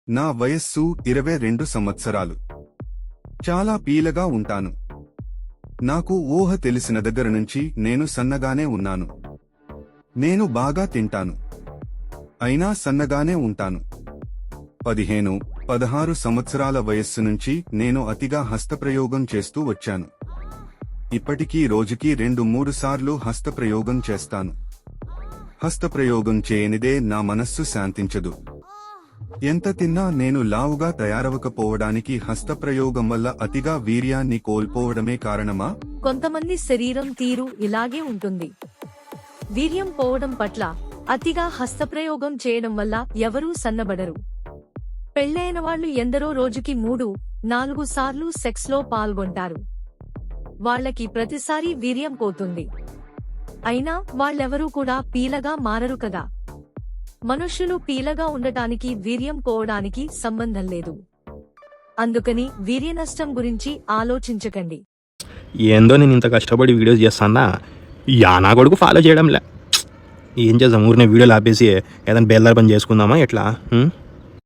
నా వయస్సు 22 సంవత్సరాలు. చాలా పీలగా ఉంటాను. నాకు ఊహ తెలిసిన దగ్గర నుంచి నేను సన్నగానే ఉన్నాను. నేను బాగా తింటాను. అయినా సన్నగానే ఉంటాను. 15-16 సంవత్సరాల వయస్సు నుంచి నేను అతిగా హస్తప్రయోగం చేస్తూ వచ్చాను. ఇప్పటికీ రోజుకి 2-3 సార్లు హస్తప్రయోగం చేస్తాను. హస్తప్రయోగం చేయనిదే నా మనస్సు శాంతించదు. ఎంత తిన్నా నేను లావుగా తయారవకపోవడానికి హస్తప్రయోగం వల్ల అతిగా వీర్యాన్ని కోల్పోవడమే కారణమా? కొంతమంది శరీరం తీరు ఇలాగే ఉంటుంది. వీర్యం పోవడం పట్ల అతిగా హస్తప్రయోగం చేయడం వల్ల ఎవరూ సన్నబడరు. పెళ్లైన వాళ్ళు ఎందరో రోజుకి 3-4 సార్లు సెక్స్లో పాల్గొంటారు. వాళ్ళకి ప్రతిసారి వీర్యం పోతుంది. అయినా వాళ్ళెవరూ కూడా పీలగా మారరు కదా. మనుష్యులు పీలగా ఉండటానికి వీర్యం పోవడానికి సంబంధం లేదు. అందుకని వీర్యనష్టం గురించి ఆలోచించకండి. ఏందో నేను ఇంత కష్టపడి వీడియోస్ చేస్తానా, నా కొడుకు ఫాలో చేయడంలే. ఏం చేద్దాం, ఊరినే వీడియోలు ఆపేసి ఏదైనా బేల్దారి పని చేసుకుందామా ఎట్లా?